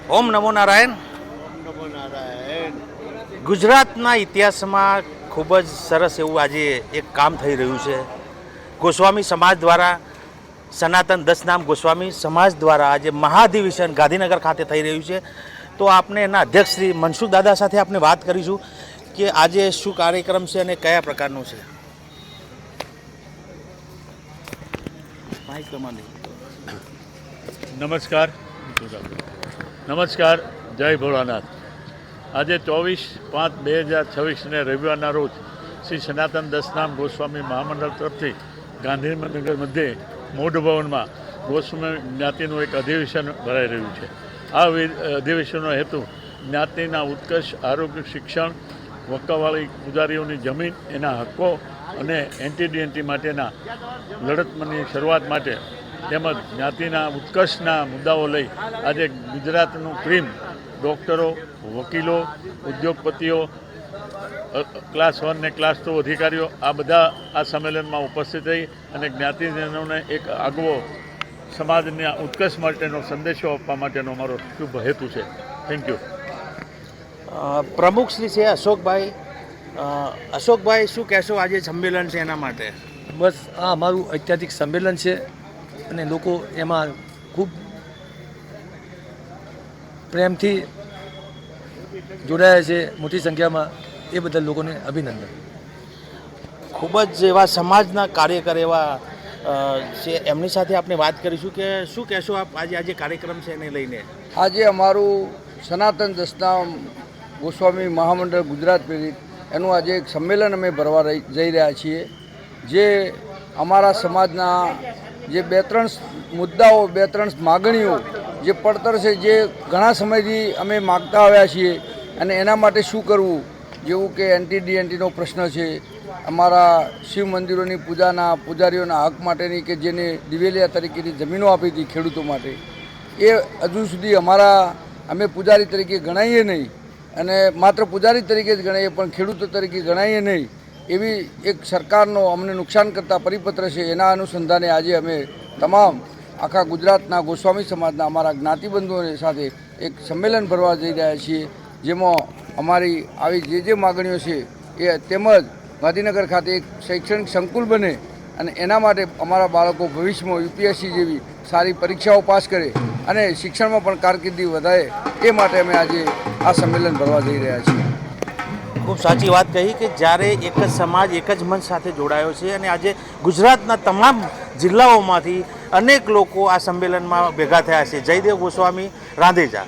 ઓમ નમો નારાયણ. નમો નારાયણ. ગુજરાતના ઇતિહાસમાં ખૂબ જ સરસ એવું આજે એક કામ થઈ રહ્યું છે. ગોસ્વામી સમાજ દ્વારા, સનાતન દસનામ ગોસ્વામી સમાજ દ્વારા આજે મહાઅધિવેશન ગાંધીનગર ખાતે થઈ રહ્યું છે. તો આપણે એના અધ્યક્ષ શ્રી મનસુખ દાદા સાથે આપણે વાત કરીશું કે આજે શું કાર્યક્રમ છે અને કયા પ્રકારનું છે. નમસ્કાર, જય ભોળાનાથ. આજે 24/5/2026 રવિવારના રોજ શ્રી સનાતન દસનામ ગોસ્વામી મહામંડળ તરફથી ગાંધીનગર મધ્યે મોઢ ભવનમાં ગોસ્વામી જ્ઞાતિનું એક અધિવેશન ભરાઈ રહ્યું છે. આ અધિવેશનનો હેતુ જ્ઞાતિના ઉત્કર્ષ, આરોગ્ય, શિક્ષણ, વક્કાવાળી પૂજારીઓની જમીન, એના હક્કો અને એન્ટી માટેના લડતની શરૂઆત માટે તેમજ જ્ઞાતિના ઉત્કર્ષના મુદ્દાઓ લઈ આજે ગુજરાતનું ક્રીમ ડૉક્ટરો, વકીલો, ઉદ્યોગપતિઓ, ક્લાસ 1 અને ક્લાસ 2 અધિકારીઓ આ બધા આ સંમેલનમાં ઉપસ્થિત રહી અને જ્ઞાતિજનોને એક આગવો સમાજના ઉત્કર્ષ માટેનો સંદેશો આપવા માટેનો અમારો શુભ હેતુ છે. Thank you. પ્રમુખ શ્રી છે અશોકભાઈ. અશોકભાઈ, શું કહેશો આજે સંમેલન છે એના માટે? બસ આ અમારું ઐતિહાસિક સંમેલન છે અને લોકો એમાં ખૂબ પ્રેમથી જોડાયા છે મોટી સંખ્યામાં. એ બદલ લોકોને અભિનંદન. ખૂબ જ એવા સમાજના કાર્યકર એવા છે, એમની સાથે આપણે વાત કરીશું કે શું કહેશો આપ આજે કાર્યક્રમ છે એને લઈને? આજે અમારું સનાતન દસનામ ગોસ્વામી મહામંડળ ગુજરાત પ્રેરિત એનું આજે એક સંમેલન અમે ભરવા જઈ રહ્યા છીએ. જે અમારા સમાજના જે 2-3 મુદ્દાઓ, 2-3 માગણીઓ જે પડતર છે, જે ઘણા સમયથી અમે માગતા આવ્યા છીએ અને એના માટે શું કરવું, જેવું કે એન્ટીનો પ્રશ્ન છે, અમારા શિવ મંદિરોની પૂજાના પૂજારીઓના હક માટેની કે જેને દિવેલિયા તરીકેની જમીનો આપી હતી ખેડૂતો માટે, એ હજુ સુધી અમે પૂજારી તરીકે ગણાઈએ નહીં અને માત્ર પૂજારી તરીકે જ ગણાઈએ પણ ખેડૂતો તરીકે ગણાઈએ નહીં, એવી એક સરકારનો અમને નુકસાન કરતા પરિપત્ર છે. એના અનુસંધાને આજે અમે તમામ આખા ગુજરાતના ગોસ્વામી સમાજના અમારા જ્ઞાતિબંધુઓની સાથે એક સંમેલન ભરવા જઈ રહ્યા છીએ. જેમાં અમારી આવી જે માગણીઓ છે એ તેમજ ગાંધીનગર ખાતે એક શૈક્ષણિક સંકુલ બને અને એના માટે અમારા બાળકો ભવિષ્યમાં યુપીએસસી જેવી સારી પરીક્ષાઓ પાસ કરે અને શિક્ષણમાં પણ કારકિર્દી વધારે, એ માટે અમે આજે આ સંમેલન ભરવા જઈ રહ્યા છીએ. ખૂબ સાચી વાત કહી કે જ્યારે એક જ સમાજ એક જ મંચ સાથે જોડાયો છે અને આજે ગુજરાતના તમામ જિલ્લાઓમાંથી અનેક લોકો આ સંમેલનમાં ભેગા થયા છે. જયદેવ ગોસ્વામી, રાંદેજા.